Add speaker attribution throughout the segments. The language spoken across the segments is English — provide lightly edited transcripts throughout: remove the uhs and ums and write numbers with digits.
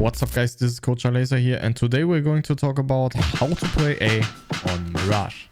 Speaker 1: What's up guys, this is Coach Aleyzr here, and today we're going to talk about how to play A on Mirage.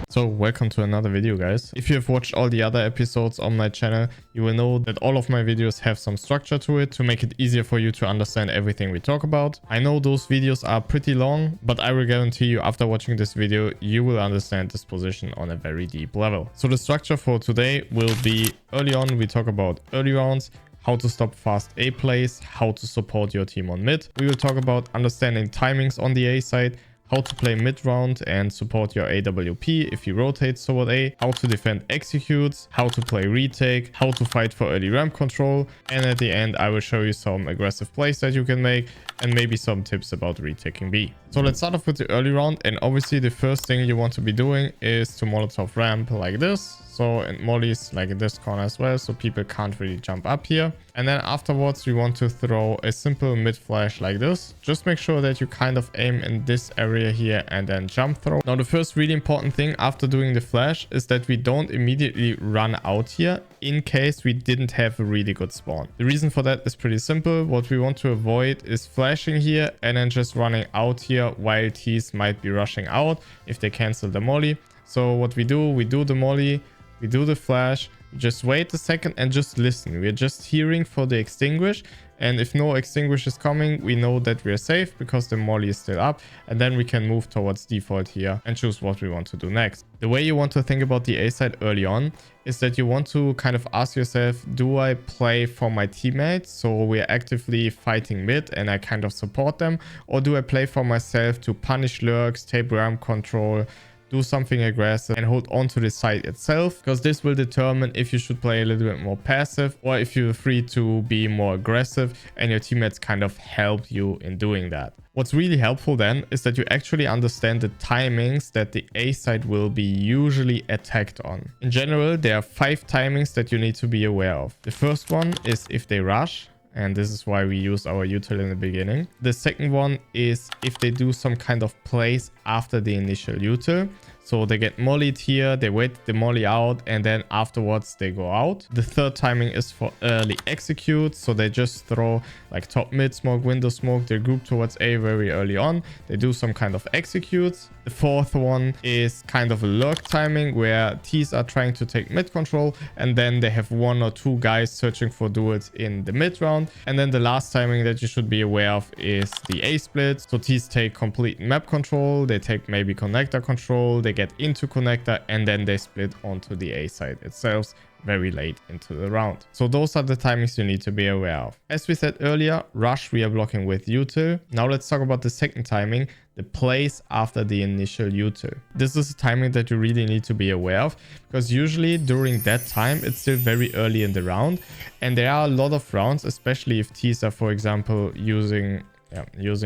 Speaker 1: So welcome to another video guys. If you have watched all the other episodes on my channel, you will know that all of my videos have some structure to it to make it easier for you to understand everything we talk about. I know those videos are pretty long, but I will guarantee you after watching this video, you will understand this position on a very deep level. So the structure for today will be early on, we talk about early rounds, how to stop fast A plays, how to support your team on mid. We will talk about understanding timings on the A side, how to play mid round and support your AWP if he rotates toward A, how to defend executes, how to play retake, how to fight for early ramp control, and at the end I will show you some aggressive plays that you can make and maybe some tips about retaking B. So let's start off with the early round, and obviously the first thing you want to be doing is to Molotov ramp like this. So, and mollies like in this corner as well, so people can't really jump up here. And then afterwards we want to throw a simple mid flash like this. Just make sure that you kind of aim in this area here and then jump throw. Now the first really important thing after doing the flash is that we don't immediately run out here in case we didn't have a really good spawn. The reason for that is pretty simple. What we want to avoid is flashing here and then just running out here while teams might be rushing out if they cancel the molly. So what we do the molly, we do the flash, we just wait a second and just listen. We're just hearing for the extinguish, and if no extinguish is coming, we know that we're safe because the molly is still up, and then we can move towards default here and choose what we want to do next. The way you want to think about the A side early on is that you want to kind of ask yourself, do I play for my teammates, so we're actively fighting mid and I kind of support them, or do I play for myself to punish lurks, tape ramp control, do something aggressive and hold on to the site itself, because this will determine if you should play a little bit more passive or if you're free to be more aggressive and your teammates kind of help you in doing that. What's really helpful then is that you actually understand the timings that the A side will be usually attacked on. In general, there are 5 timings that you need to be aware of. The first one is if they rush, and this is why we use our util in the beginning. The second one is if they do some kind of plays after the initial util. So they get mollied here, they wait the molly out, and then afterwards they go out. The third timing is for early execute. So they just throw like top mid smoke, window smoke, they group towards A very early on. They do some kind of executes. The fourth one is kind of a lurk timing where T's are trying to take mid control, and then they have 1 or 2 guys searching for duels in the mid round. And then the last timing that you should be aware of is the A split. So T's take complete map control, they take maybe connector control, they get into connector, and then they split onto the A side itself very late into the round. So those are the timings you need to be aware of. As we said earlier, rush we are blocking with util. Now let's talk about the second timing, the plays after the initial util. This is a timing that you really need to be aware of, because usually during that time it's still very early in the round, and there are a lot of rounds, especially if T's are, for example, using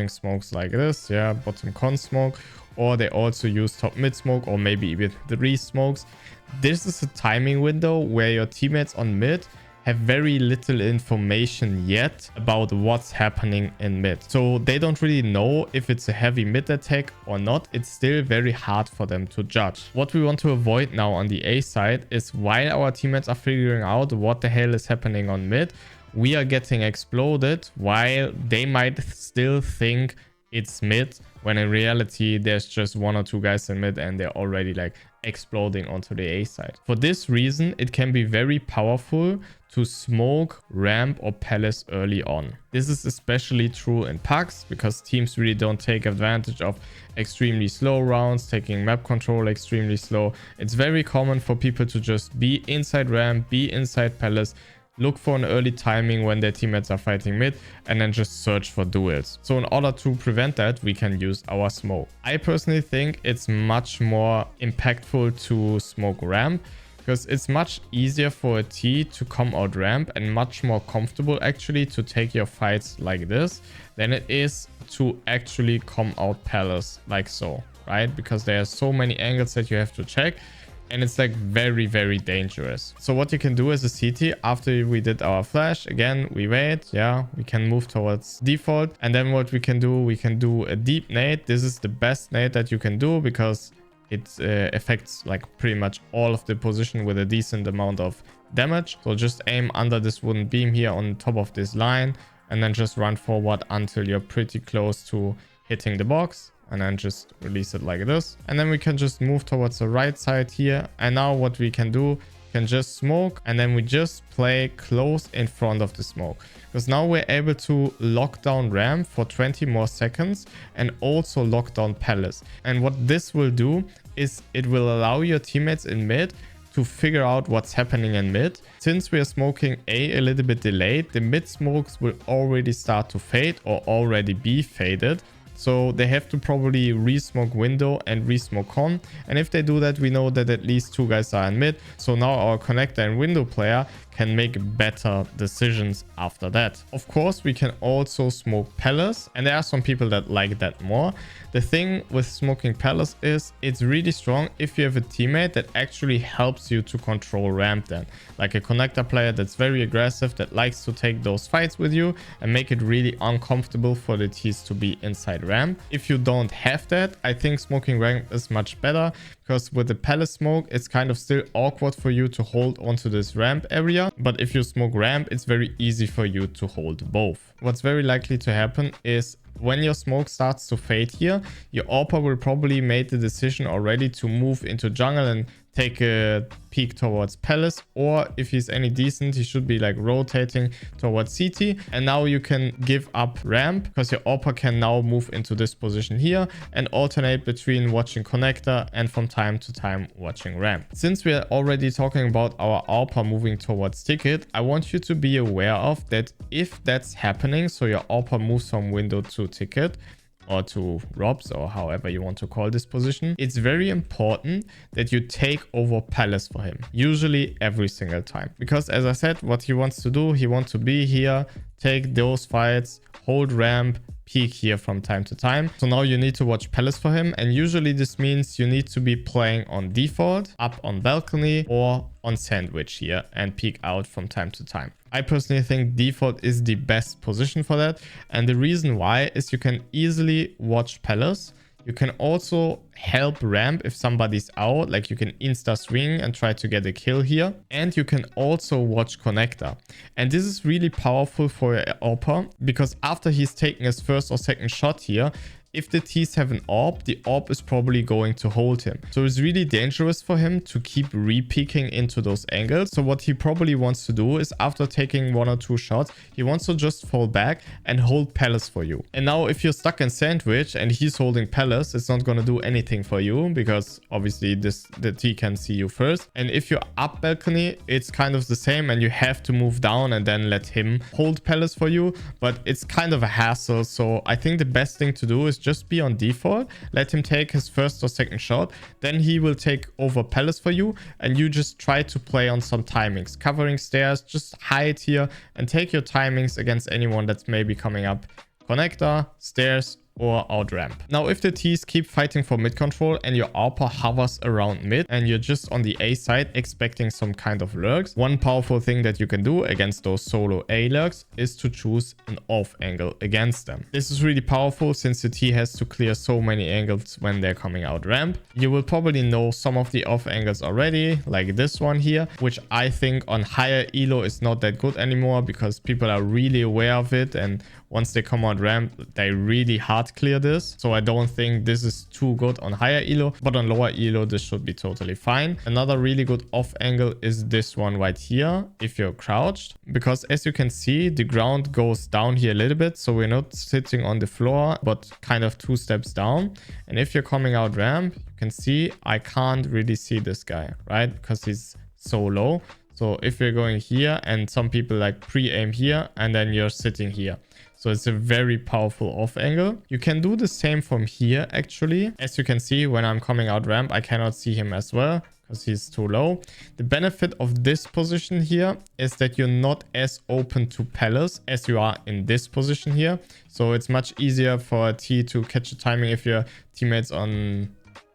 Speaker 1: smokes like this, bottom con smoke, or they also use top mid smoke, or maybe even 3 smokes. This is a timing window where your teammates on mid have very little information yet about what's happening in mid. So they don't really know if it's a heavy mid attack or not. It's still very hard for them to judge. What we want to avoid now on the A side is while our teammates are figuring out what the hell is happening on mid, we are getting exploded while they might still think it's mid, when in reality there's just 1 or 2 guys in mid and they're already like exploding onto the A side. For this reason, it can be very powerful to smoke, ramp, or palace early on. This is especially true in packs because teams really don't take advantage of extremely slow rounds, taking map control extremely slow. It's very common for people to just be inside ramp, be inside palace, look for an early timing when their teammates are fighting mid, and then just search for duels. So in order to prevent that, we can use our smoke. I personally think it's much more impactful to smoke ramp, because it's much easier for a T to come out ramp and much more comfortable actually to take your fights like this than it is to actually come out palace like so, right? Because there are so many angles that you have to check. and it's like very, very dangerous. So what you can do as a CT, after we did our flash, again, we wait. Yeah, we can move towards default. And then what we can do a deep nade. This is the best nade that you can do because it affects like pretty much all of the position with a decent amount of damage. So just aim under this wooden beam here on top of this line, and then just run forward until you're pretty close to hitting the box, and then just release it like this. And then we can just move towards the right side here. And now what we can do, can just smoke, and then we just play close in front of the smoke, because now we're able to lock down ramp for 20 more seconds and also lock down palace. And what this will do is it will allow your teammates in mid to figure out what's happening in mid. Since we are smoking a little bit delayed, the mid smokes will already start to fade or already be faded. So they have to probably re-smoke window and re-smoke con. And if they do that, we know that at least 2 guys are in mid. So now our connector and window player can make better decisions after that. Of course, we can also smoke palace, and there are some people that like that more. The thing with smoking palace is it's really strong if you have a teammate that actually helps you to control ramp then. Like a connector player that's very aggressive, that likes to take those fights with you and make it really uncomfortable for the T's to be inside ramp. If you don't have that, I think smoking ramp is much better, because with the palace smoke, it's kind of still awkward for you to hold onto this ramp area. But if you smoke ramp, it's very easy for you to hold both. What's very likely to happen is when your smoke starts to fade here, your AWPer will probably make the decision already to move into jungle and take a peek towards palace, or if he's any decent, he should be like rotating towards CT. And now you can give up ramp, because your AWPer can now move into this position here and alternate between watching connector and from time to time watching ramp. Since we are already talking about our AWPer moving towards ticket, I want you to be aware of that if that's happening, so your AWPer moves from window to ticket, or to robs, or however you want to call this position, it's very important that you take over palace for him, usually every single time. Because as I said, what he wants to do, he wants to be here, take those fights, hold ramp, peek here from time to time. So now you need to watch palace for him, and usually this means you need to be playing on default, up on balcony, or on sandwich here, and peek out from time to time. I personally think default is the best position for that, and the reason why is you can easily watch palace. You can also help ramp if somebody's out, like you can insta swing and try to get a kill here. And you can also watch connector. And this is really powerful for your AWPer, because after he's taking his first or second shot here, if the T's have an AWP, the AWP is probably going to hold him. So it's really dangerous for him to keep re-peeking into those angles. So what he probably wants to do is, after taking 1 or 2 shots, he wants to just fall back and hold palace for you. And now if you're stuck in sandwich and he's holding palace, it's not going to do anything for you, because obviously the T can see you first. And if you're up balcony, it's kind of the same, and you have to move down and then let him hold palace for you. But it's kind of a hassle. So I think the best thing to do is just be on default, let him take his first or second shot, then he will take over palace for you, and you just try to play on some timings, covering stairs, just hide here and take your timings against anyone that's maybe coming up connector, stairs, or out ramp. Now, if the T's keep fighting for mid control and your AWPer hovers around mid and you're just on the A side expecting some kind of lurks, one powerful thing that you can do against those solo A lurks is to choose an off angle against them. This is really powerful since the T has to clear so many angles when they're coming out ramp. You will probably know some of the off angles already, like this one here, which I think on higher elo is not that good anymore, because people are really aware of it, and once they come out ramp, they really hard clear this. So I don't think this is too good on higher elo, but on lower elo, this should be totally fine. Another really good off angle is this one right here, if you're crouched, because as you can see, the ground goes down here a little bit. So we're not sitting on the floor, but kind of 2 steps down. And if you're coming out ramp, you can see I can't really see this guy, right? Because he's so low. So if you're going here, and some people like pre-aim here, and then you're sitting here. So it's a very powerful off angle. You can do the same from here, actually. As you can see, when I'm coming out ramp, I cannot see him as well, because he's too low. The benefit of this position here is that you're not as open to palace as you are in this position here. So it's much easier for a T to catch a timing if your teammate's on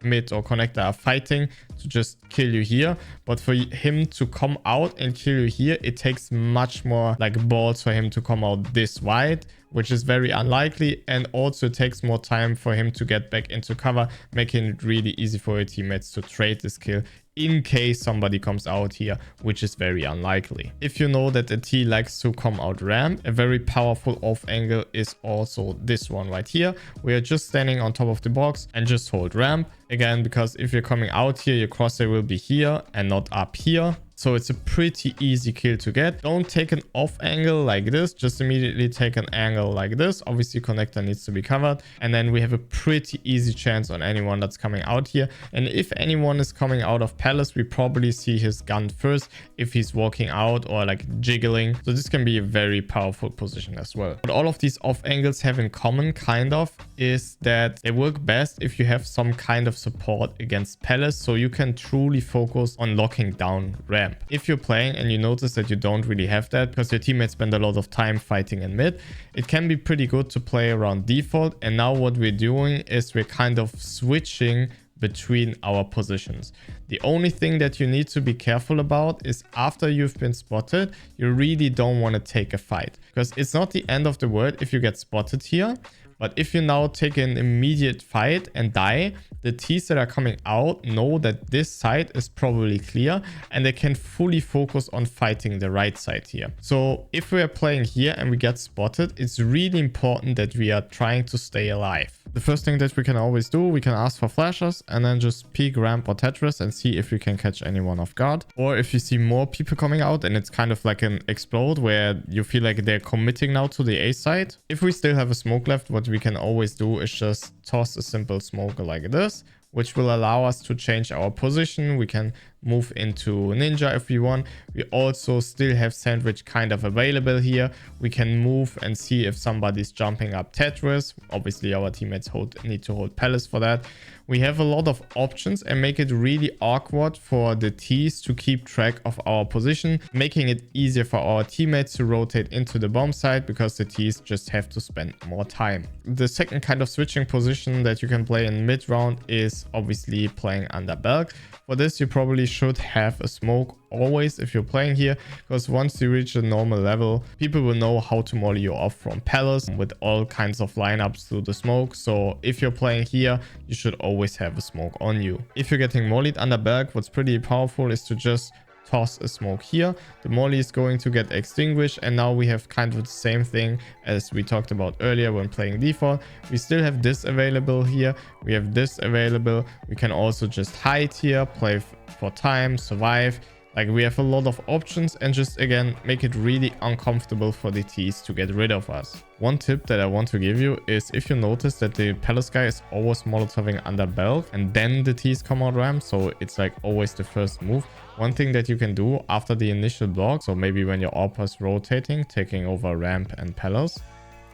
Speaker 1: mid or connector are fighting to just kill you here. But for him to come out and kill you here, it takes much more like balls for him to come out this wide, which is very unlikely, and also takes more time for him to get back into cover, making it really easy for your teammates to trade this kill in case somebody comes out here, which is very unlikely. If you know that the T likes to come out ramp, a very powerful off angle is also this one right here. We are just standing on top of the box and just hold ramp. Again, because if you're coming out here, your crosshair will be here and not up here. So it's a pretty easy kill to get. Don't take an off angle like this. Just immediately take an angle like this. Obviously, connector needs to be covered. And then we have a pretty easy chance on anyone that's coming out here. And if anyone is coming out of palace, we probably see his gun first if he's walking out or like jiggling. So this can be a very powerful position as well. What all of these off angles have in common, kind of, is that they work best if you have some kind of support against palace. So you can truly focus on locking down ramp. If you're playing and you notice that you don't really have that because your teammates spend a lot of time fighting in mid, it can be pretty good to play around default. And now what we're doing is we're kind of switching between our positions. The only thing that you need to be careful about is after you've been spotted, you really don't want to take a fight, because it's not the end of the world if you get spotted here. But if you now take an immediate fight and die, the Ts that are coming out know that this side is probably clear and they can fully focus on fighting the right side here. So if we are playing here and we get spotted, it's really important that we are trying to stay alive. The first thing that we can always do, we can ask for flashes and then just peek ramp or Tetris and see if we can catch anyone off guard. Or if you see more people coming out and it's kind of like an explode where you feel like they're committing now to the A side. If we still have a smoke left, what we can always do is just toss a simple smoke like this, which will allow us to change our position. We can move into ninja if we want. We also still have sandwich kind of available here. We can move and see if somebody's jumping up Tetris. Obviously our teammates need to hold palace for that. We have a lot of options and make it really awkward for the Ts to keep track of our position, making it easier for our teammates to rotate into the bomb site because the Ts just have to spend more time. The second kind of switching position that you can play in mid round is obviously playing under balc. For this, you probably should have a smoke always if you're playing here, because once you reach a normal level, people will know how to molly you off from palace with all kinds of lineups through the smoke. So if you're playing here, you should always have a smoke on you. If you're getting mollied under balc, what's pretty powerful is to just toss a smoke here. The molly is going to get extinguished, and now we have kind of the same thing as we talked about earlier when playing default. We still have this available here. We have this available. We can also just hide here, play for time, survive. Like, we have a lot of options and just again make it really uncomfortable for the Ts to get rid of us. One tip that I want to give you is if you notice that the palace guy is always molotoving under balc and then the Ts come out ramp, so it's like always the first move. One thing that you can do after the initial block, so maybe when your AWP is rotating, taking over ramp and palace,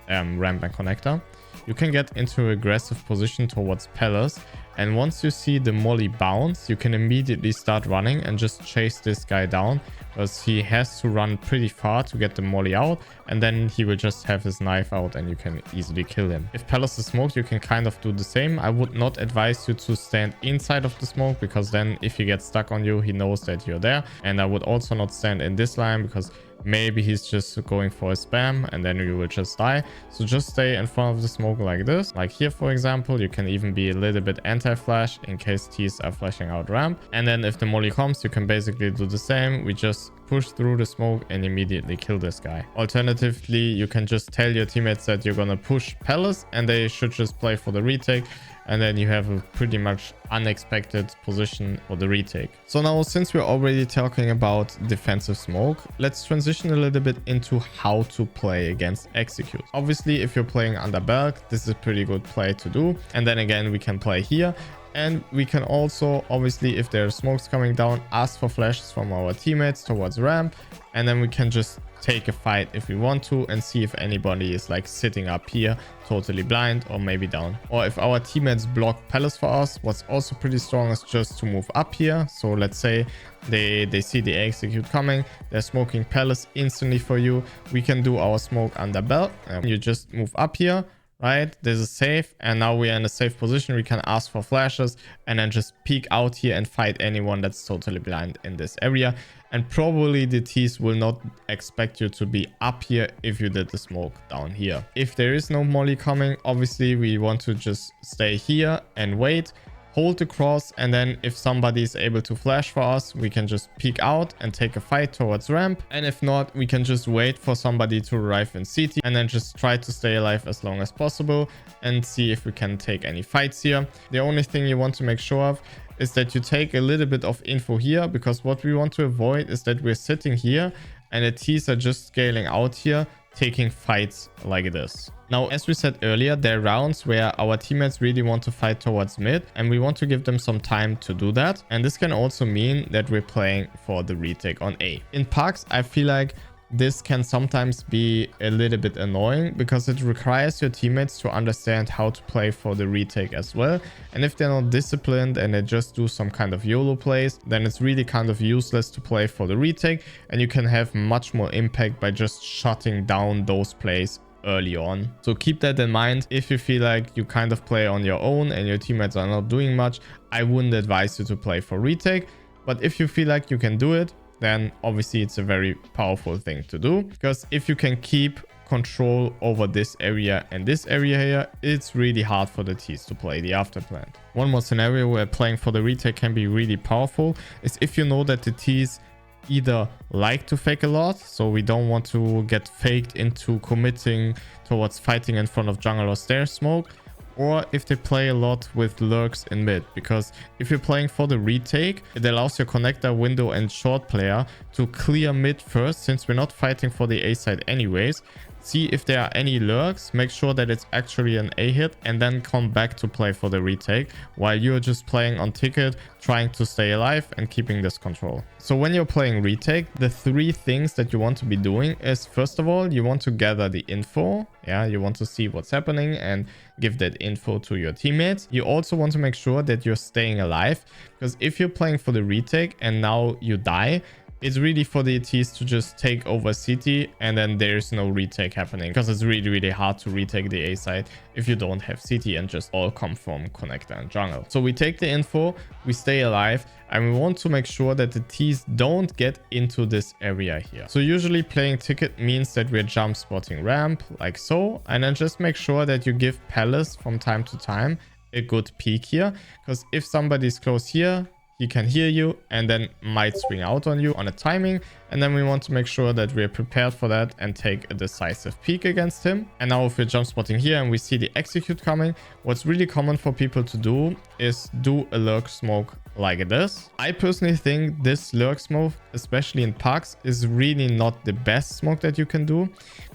Speaker 1: ramp and connector, you can get into aggressive position towards palace, and once you see the molly bounce, you can immediately start running and just chase this guy down, because he has to run pretty far to get the molly out, and then he will just have his knife out and you can easily kill him. If palace is smoked, you can kind of do the same. I would not advise you to stand inside of the smoke, because then if he gets stuck on you, he knows that you're there. And I would also not stand in this line, because maybe he's just going for a spam and then you will just die. So just stay in front of the smoke like this. Like here, for example, you can even be a little bit anti-flash in case Ts are flashing out ramp. And then if the molly comes, you can basically do the same. We just push through the smoke and immediately kill this guy. Alternatively, you can just tell your teammates that you're gonna push palace and they should just play for the retake. And then you have a pretty much unexpected position for the retake. So now, since we're already talking about defensive smoke, let's transition a little bit into how to play against execute. Obviously, if you're playing under balc, this is a pretty good play to do. And then again, we can play here. And we can also, obviously, if there are smokes coming down, ask for flashes from our teammates towards ramp. And then we can just take a fight if we want to and see if anybody is like sitting up here totally blind or maybe down. Or if our teammates block palace for us, what's also pretty strong is just to move up here. So let's say they see the execute coming, they're smoking palace instantly for you. We can do our smoke under balc. You just move up here, right? There's a safe, and now we are in a safe position. We can ask for flashes and then just peek out here and fight anyone that's totally blind in this area. And probably the T's will not expect you to be up here if you did the smoke down here. If there is no molly coming, obviously we want to just stay here and wait, hold the cross, and then if somebody is able to flash for us, we can just peek out and take a fight towards ramp. And if not, we can just wait for somebody to arrive in CT and then just try to stay alive as long as possible and see if we can take any fights here. The only thing you want to make sure of is that you take a little bit of info here, because what we want to avoid is that we're sitting here and the T's are just scaling out here, taking fights like this. Now, as we said earlier, there are rounds where our teammates really want to fight towards mid, and we want to give them some time to do that. And this can also mean that we're playing for the retake on A. In Parks, I feel like this can sometimes be a little bit annoying, because it requires your teammates to understand how to play for the retake as well. And if they're not disciplined and they just do some kind of YOLO plays, then it's really kind of useless to play for the retake, and you can have much more impact by just shutting down those plays early on. So keep that in mind. If you feel like you kind of play on your own and your teammates are not doing much, I wouldn't advise you to play for retake. But if you feel like you can do it, then obviously it's a very powerful thing to do, because if you can keep control over this area and this area here, it's really hard for the T's to play the afterplant. One more scenario where playing for the retake can be really powerful is if you know that the T's either like to fake a lot, so we don't want to get faked into committing towards fighting in front of jungle or stairs smoke, or if they play a lot with lurks in mid, because if you're playing for the retake, it allows your connector, window and short player to clear mid first, since we're not fighting for the A side anyways. See if there are any lurks, make sure that it's actually an A hit, and then come back to play for the retake while you're just playing on ticket, trying to stay alive and keeping this control. So when you're playing retake, the three things that you want to be doing is, first of all, you want to gather the info. Yeah, you want to see what's happening and give that info to your teammates. You also want to make sure that you're staying alive, because if you're playing for the retake and now you die, it's really for the T's to just take over CT, and then there's no retake happening, because it's really hard to retake the A side if you don't have CT and just all come from connector and jungle. So we take the info, we stay alive, and we want to make sure that the T's don't get into this area here. So usually playing ticket means that we're jump spotting ramp like so, and then just make sure that you give Palace from time to time a good peek here, because if somebody's close here, he can hear you and then might swing out on you on a timing. And then we want to make sure that we're prepared for that and take a decisive peek against him. And now if we're jump spotting here and we see the execute coming, what's really common for people to do is do a lurk smoke like this. I personally think this lurk smoke, especially in Parks, is really not the best smoke that you can do.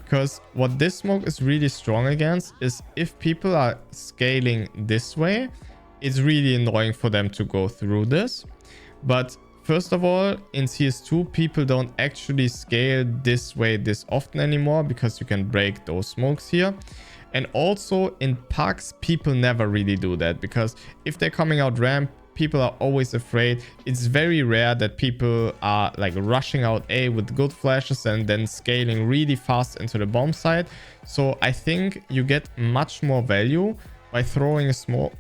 Speaker 1: Because what this smoke is really strong against is if people are scaling this way, it's really annoying for them to go through this. But first of all, in CS2, people don't actually scale this way this often anymore, because you can break those smokes here. And also in Parks, people never really do that, because if they're coming out ramp, people are always afraid. It's very rare that people are like rushing out A with good flashes and then scaling really fast into the bomb side. So I think you get much more value by throwing a smoke,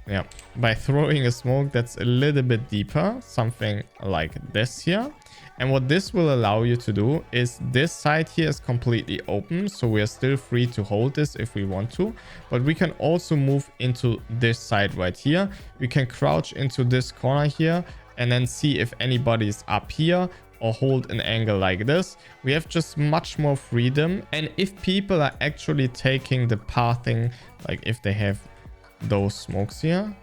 Speaker 1: that's a little bit deeper, something like this here. And what this will allow you to do is, this side here is completely open, so we are still free to hold this if we want to, but we can also move into this side right here. We can crouch into this corner here and then see if anybody is up here, or hold an angle like this. We have just much more freedom. And if people are actually taking the pathing, like if they have those smokes here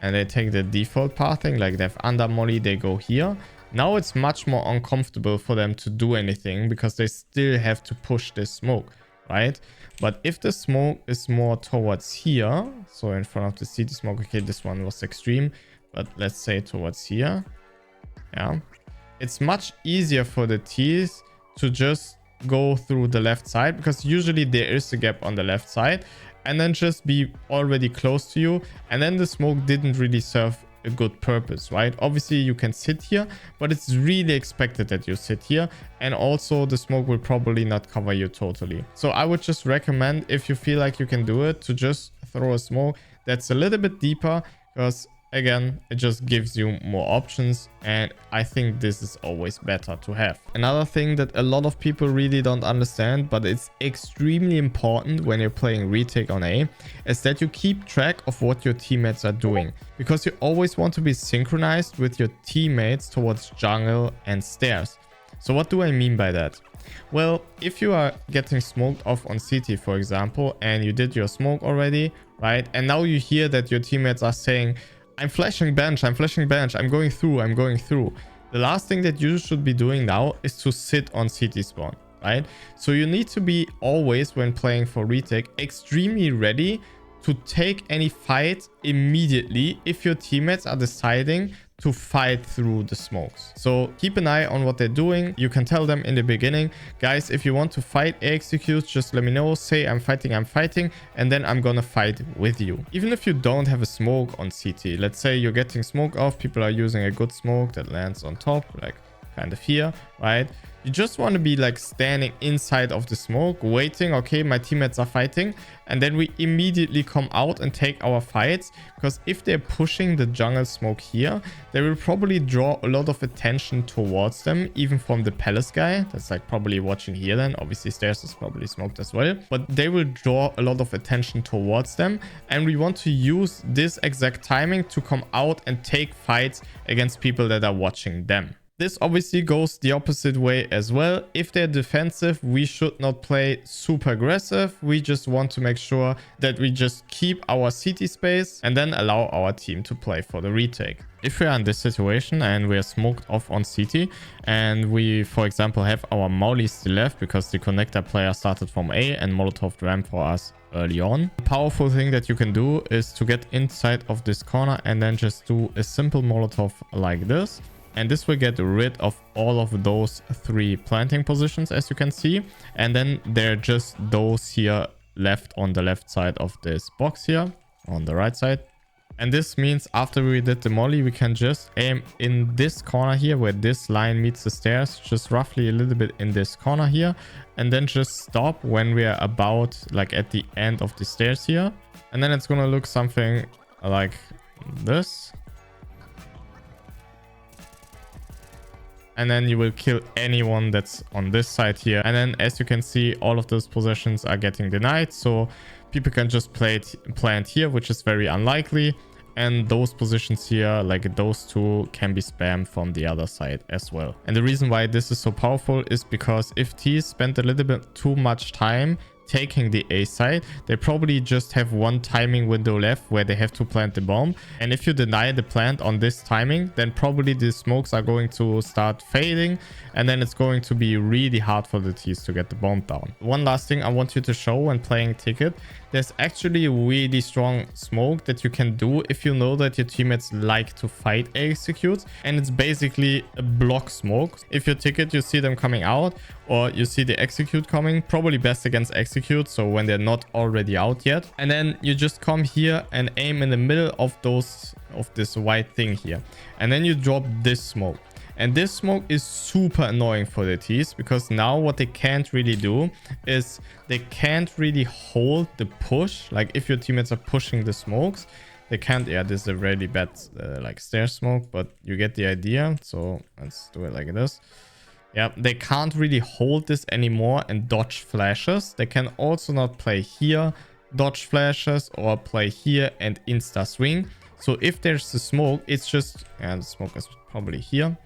Speaker 1: and they take the default pathing, like they have under molly, they go here, now it's much more uncomfortable for them to do anything, because they still have to push this smoke, right? But if the smoke is more towards here, so in front of the city smoke, okay, this one was extreme, but let's say towards here, yeah, it's much easier for the T's to just go through the left side, because usually there is a gap on the left side, and then just be already close to you. And then the smoke didn't really serve a good purpose, right? Obviously you can sit here, but it's really expected that you sit here, and also the smoke will probably not cover you totally. So I would just recommend, if you feel like you can do it, to just throw a smoke that's a little bit deeper, because again, it just gives you more options, and I think this is always better to have. Another thing that a lot of people really don't understand, but it's extremely important when you're playing retake on A, is that you keep track of what your teammates are doing, because you always want to be synchronized with your teammates towards jungle and stairs. So what do I mean by that? Well, if you are getting smoked off on CT, for example, and you did your smoke already, right? And now you hear that your teammates are saying, I'm flashing bench, I'm going through. The last thing that you should be doing now is to sit on CT spawn, right? So you need to be always, when playing for retake, extremely ready to take any fight immediately if your teammates are deciding to fight through the smokes. So keep an eye on what they're doing. You can tell them in the beginning, guys, if you want to fight execute, just let me know, say I'm fighting, and then I'm gonna fight with you. Even if you don't have a smoke on CT, let's say you're getting smoke off, people are using a good smoke that lands on top, like kind of here, right? You just want to be like standing inside of the smoke, waiting, okay, my teammates are fighting, and then we immediately come out and take our fights, because if they're pushing the jungle smoke here, they will probably draw a lot of attention towards them, even from the palace guy that's like probably watching here. Then obviously stairs is probably smoked as well, but they will draw a lot of attention towards them, and we want to use this exact timing to come out and take fights against people that are watching them. This obviously goes the opposite way as well. If they're defensive, we should not play super aggressive. We just want to make sure that we just keep our CT space and then allow our team to play for the retake. If we are in this situation and we are smoked off on CT, and we, for example, have our Molly still left because the connector player started from A and Molotov ramp for us early on. The powerful thing that you can do is to get inside of this corner and then just do a simple Molotov like this. And this will get rid of all of those 3 planting positions, as you can see. And then there are just those here left on the left side of this box here, on the right side. And this means after we did the molly, we can just aim in this corner here where this line meets the stairs, just roughly a little bit in this corner here. And then just stop when we are about like at the end of the stairs here. And then it's going to look something like this. And then you will kill anyone that's on this side here. And then as you can see, all of those possessions are getting denied. So people can just plant here, which is very unlikely. And those positions here, like those 2, can be spammed from the other side as well. And the reason why this is so powerful is because if T spent a little bit too much time taking the A side, they probably just have one timing window left where they have to plant the bomb. And if you deny the plant on this timing, then probably the smokes are going to start fading, and then it's going to be really hard for the T's to get the bomb down. One last thing I want you to show when playing Ticket, there's actually a really strong smoke that you can do if you know that your teammates like to fight execute, and it's basically a block smoke. If your Ticket, you see them coming out, or you see the execute coming, probably best against execute, so when they're not already out yet. And then you just come here and aim in the middle of this white thing here, and then you drop this smoke. And this smoke is super annoying for the T's, because now what they can't really do is they can't really hold the push. Like if your teammates are pushing the smokes, they can't. Yeah, this is a really bad like stair smoke, but you get the idea. So let's do it like this. Yeah, they can't really hold this anymore and dodge flashes. They can also not play here, dodge flashes, or play here and insta swing. So if there's the smoke, it's just, yeah, the smoke is probably here.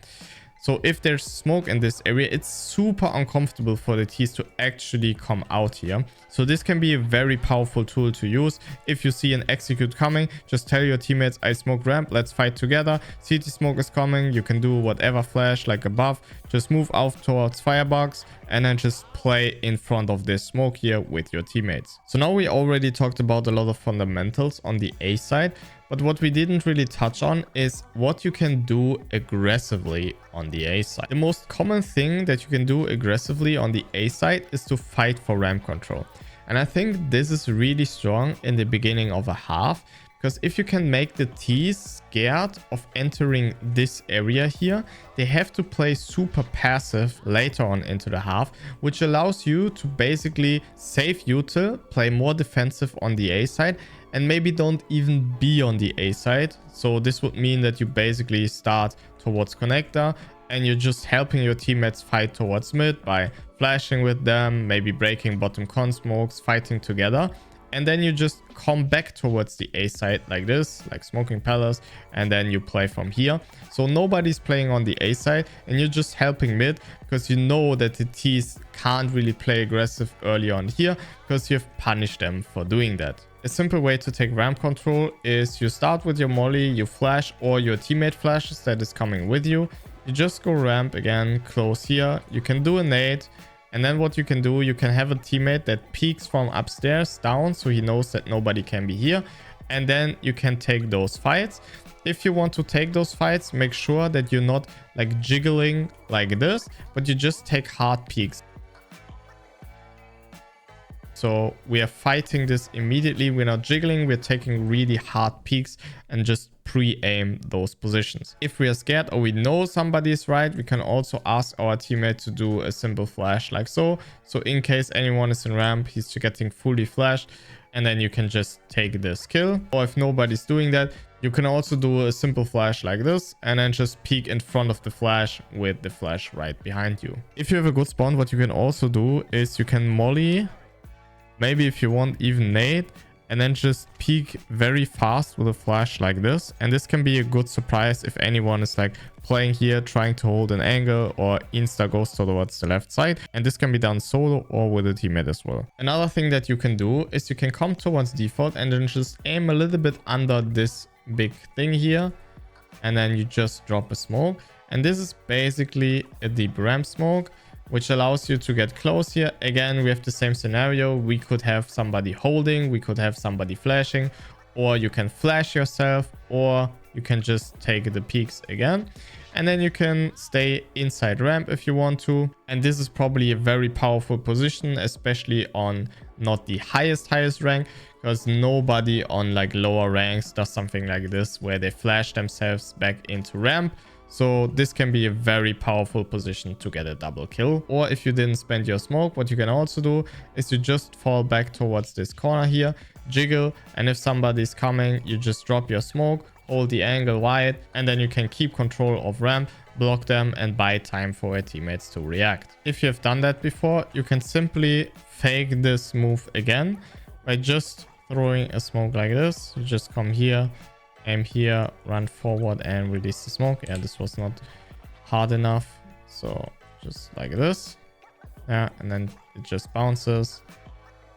Speaker 1: So if there's smoke in this area, it's super uncomfortable for the T's to actually come out here. So this can be a very powerful tool to use. If you see an execute coming, just tell your teammates, I smoke ramp, let's fight together. CT smoke is coming, you can do whatever flash like above. Just move out towards firebox and then just play in front of this smoke here with your teammates. So now we already talked about a lot of fundamentals on the A side. But what we didn't really touch on is what you can do aggressively on the A side. The most common thing that you can do aggressively on the A side is to fight for ramp control. And I think this is really strong in the beginning of a half, because if you can make the T's scared of entering this area here, they have to play super passive later on into the half, which allows you to basically save util, play more defensive on the A side, and maybe don't even be on the A side. So this would mean that you basically start towards connector and you're just helping your teammates fight towards mid by flashing with them, maybe breaking bottom con smokes, fighting together. And then you just come back towards the A side like this, like smoking palace, and then you play from here. So nobody's playing on the A side and you're just helping mid, because you know that the T's can't really play aggressive early on here because you've punished them for doing that. A simple way to take ramp control is you start with your molly, you flash, or your teammate flashes that is coming with you. You just go ramp again, close here. You can do a nade. And then what you can do, you can have a teammate that peeks from upstairs down, so he knows that nobody can be here. And then you can take those fights. If you want to take those fights, make sure that you're not like jiggling like this, but you just take hard peeks. So we are fighting this immediately. We're not jiggling. We're taking really hard peeks and just pre-aim those positions. If we are scared or we know somebody is right, we can also ask our teammate to do a simple flash like so. So in case anyone is in ramp, he's getting fully flashed, and then you can just take this kill. Or if nobody's doing that, you can also do a simple flash like this and then just peek in front of the flash with the flash right behind you. If you have a good spawn, what you can also do is you can molly, maybe if you want even nade, and then just peek very fast with a flash like this. And this can be a good surprise if anyone is like playing here, trying to hold an angle, or insta goes towards the left side. And this can be done solo or with a teammate as well. Another thing that you can do is you can come towards default and then just aim a little bit under this big thing here. And then you just drop a smoke. And this is basically a deep ramp smoke, which allows you to get close here. Again, we have the same scenario. We could have somebody holding, we could have somebody flashing, or you can flash yourself, or you can just take the peaks again. And then you can stay inside ramp if you want to. And this is probably a very powerful position, especially on not the highest rank, because nobody on like lower ranks does something like this where they flash themselves back into ramp. So this can be a very powerful position to get a double kill. Or if you didn't spend your smoke, what you can also do is you just fall back towards this corner here, jiggle, and if somebody's coming, you just drop your smoke, hold the angle wide, and then you can keep control of ramp, block them, and buy time for your teammates to react. If you have done that before, you can simply fake this move again by just throwing a smoke like this. You just come here, aim here, run forward, and release the smoke. Yeah, this was not hard enough, so just like this. Yeah, and then it just bounces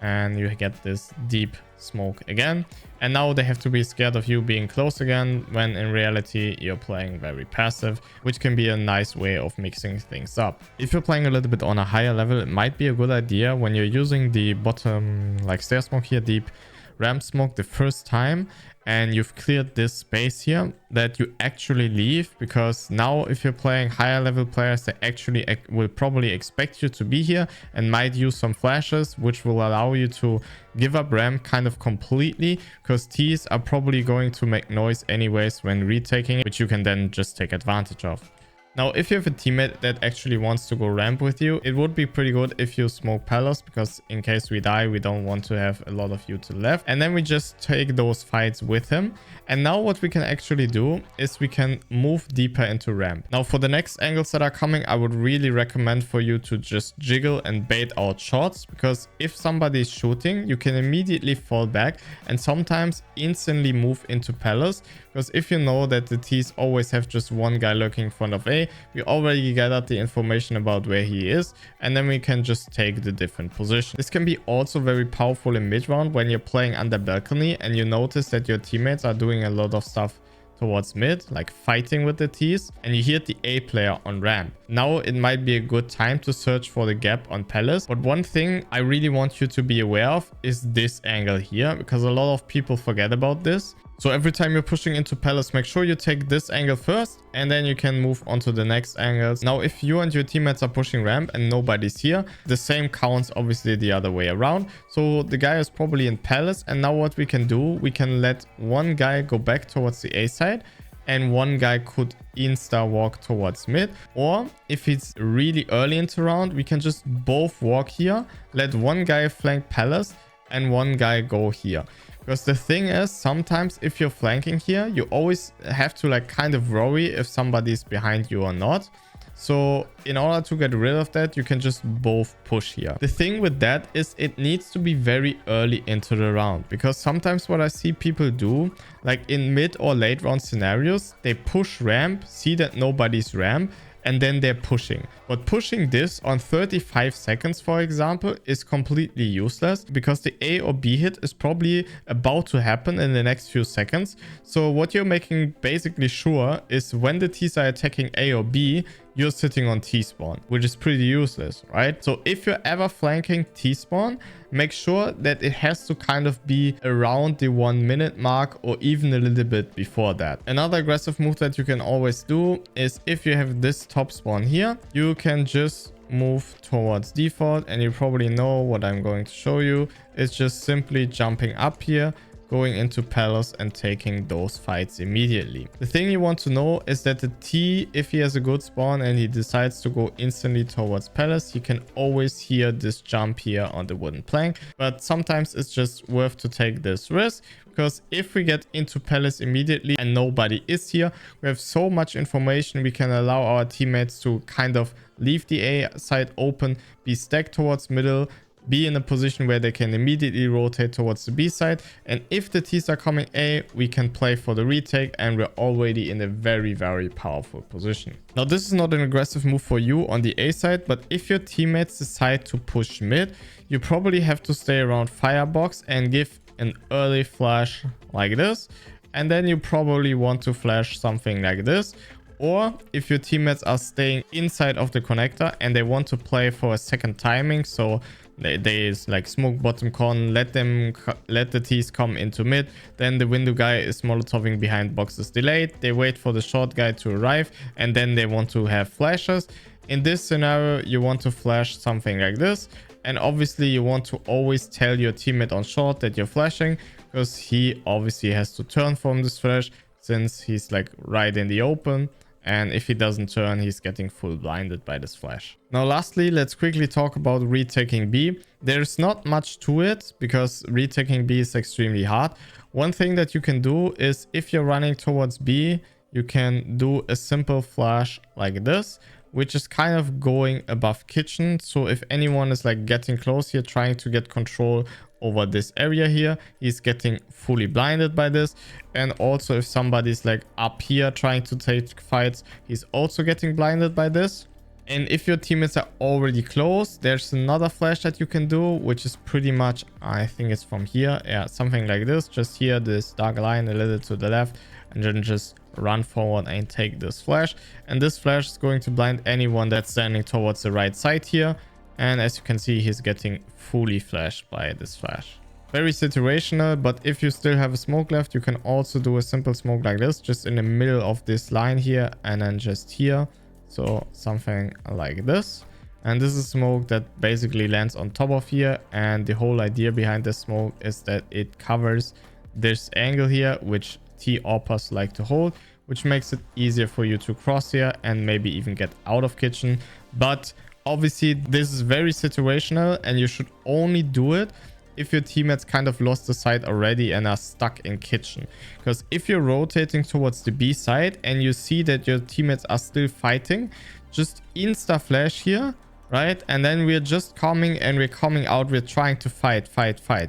Speaker 1: and you get this deep smoke again. And now they have to be scared of you being close again, when in reality you're playing very passive, which can be a nice way of mixing things up. If you're playing a little bit on a higher level, it might be a good idea when you're using the bottom like stair smoke here, deep ramp smoke the first time, and you've cleared this space here, that you actually leave, because now if you're playing higher level players, they actually will probably expect you to be here and might use some flashes, which will allow you to give up ramp kind of completely, because T's are probably going to make noise anyways when retaking it, which you can then just take advantage of. Now, if you have a teammate that actually wants to go ramp with you, it would be pretty good if you smoke palace, because in case we die, we don't want to have a lot of you to the left. And then we just take those fights with him. And now what we can actually do is we can move deeper into ramp. Now, for the next angles that are coming, I would really recommend for you to just jiggle and bait out shots, because if somebody is shooting, you can immediately fall back and sometimes instantly move into palace. Because if you know that the T's always have just one guy lurking in front of A, we already gathered the information about where he is, and then we can just take the different position. This can be also very powerful in mid round when you're playing under balcony and you notice that your teammates are doing a lot of stuff towards mid, like fighting with the T's, and you hear the A player on ramp. Now it might be a good time to search for the gap on palace, but one thing I really want you to be aware of is this angle here, because a lot of people forget about this. So every time you're pushing into palace, make sure you take this angle first, and then you can move on to the next angles. Now, if you and your teammates are pushing ramp and nobody's here, the same counts obviously the other way around. So the guy is probably in palace, and now what we can do, we can let one guy go back towards the A side, and one guy could insta walk towards mid. Or if it's really early into round, we can just both walk here, let one guy flank palace and one guy go here. Because the thing is, sometimes if you're flanking here, you always have to like kind of worry if somebody's behind you or not. So in order to get rid of that, you can just both push here. The thing with that is it needs to be very early into the round, because sometimes what I see people do, like in mid or late round scenarios, they push ramp, see that nobody's ramp, and then they're pushing. But pushing this on 35 seconds, for example, is completely useless, because the A or B hit is probably about to happen in the next few seconds. So what you're making basically sure is when the T's are attacking A or B, you're sitting on T-spawn, which is pretty useless, right? So if you're ever flanking T-spawn, make sure that it has to kind of be around the 1 minute mark or even a little bit before that. Another aggressive move that you can always do is if you have this top spawn here, you can just move towards default, and you probably know what I'm going to show you. It's just simply jumping up here, going into palace and taking those fights immediately. The thing you want to know is that the T, if he has a good spawn and he decides to go instantly towards palace, he can always hear this jump here on the wooden plank. But sometimes it's just worth to take this risk, because if we get into palace immediately and nobody is here, we have so much information. We can allow our teammates to kind of leave the A side open, be stacked towards middle, be in a position where they can immediately rotate towards the B side. And if the T's are coming A, we can play for the retake, and we're already in a very, very powerful position. Now, this is not an aggressive move for you on the A side, but if your teammates decide to push mid, you probably have to stay around firebox and give an early flash like this. And then you probably want to flash something like this. Or if your teammates are staying inside of the connector and they want to play for a second timing, so they like smoke bottom con, let the T's come into mid, then the window guy is molotoving behind boxes delayed, they wait for the short guy to arrive, and then they want to have flashes. In this scenario, you want to flash something like this, and obviously you want to always tell your teammate on short that you're flashing, because he obviously has to turn from this flash since he's like right in the open. And if he doesn't turn, he's getting full blinded by this flash. Now, lastly, let's quickly talk about retaking B. There's not much to it because retaking B is extremely hard. One thing that you can do is if you're running towards B, you can do a simple flash like this, which is kind of going above kitchen. So if anyone is like getting close here, trying to get control over this area here, he's getting fully blinded by this. And also if somebody's like up here trying to take fights, he's also getting blinded by this. And if your teammates are already close, there's another flash that you can do, which is pretty much, I think it's from here, yeah, something like this. Just here, this dark line a little to the left, and then just run forward and take this flash. And this flash is going to blind anyone that's standing towards the right side here. And as you can see, he's getting fully flashed by this flash. Very situational, but if you still have a smoke left, you can also do a simple smoke like this, just in the middle of this line here, and then just here. So something like this. And this is smoke that basically lands on top of here. And the whole idea behind the smoke is that it covers this angle here, which T-oppers like to hold, which makes it easier for you to cross here and maybe even get out of kitchen. But obviously, this is very situational, and you should only do it if your teammates kind of lost the side already and are stuck in kitchen. Because if you're rotating towards the B side and you see that your teammates are still fighting, just insta flash here, right? And then we're just coming and we're coming out. We're trying to fight.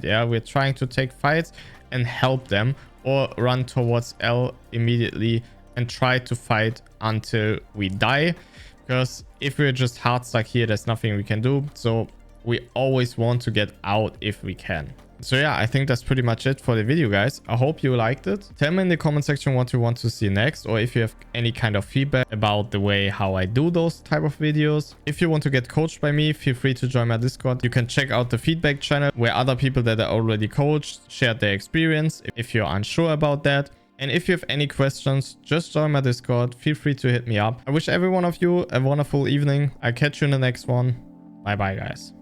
Speaker 1: Yeah, we're trying to take fights and help them, or run towards L immediately and try to fight until we die. Because if we're just hard stuck here, there's nothing we can do. So we always want to get out if we can. So yeah, I think that's pretty much it for the video, guys. I hope you liked it. Tell me in the comment section what you want to see next, or if you have any kind of feedback about the way how I do those type of videos. If you want to get coached by me, feel free to join my Discord. You can check out the feedback channel where other people that are already coached shared their experience if you're unsure about that. And if you have any questions, just join my Discord. Feel free to hit me up. I wish every one of you a wonderful evening. I'll catch you in the next one. Bye bye, guys.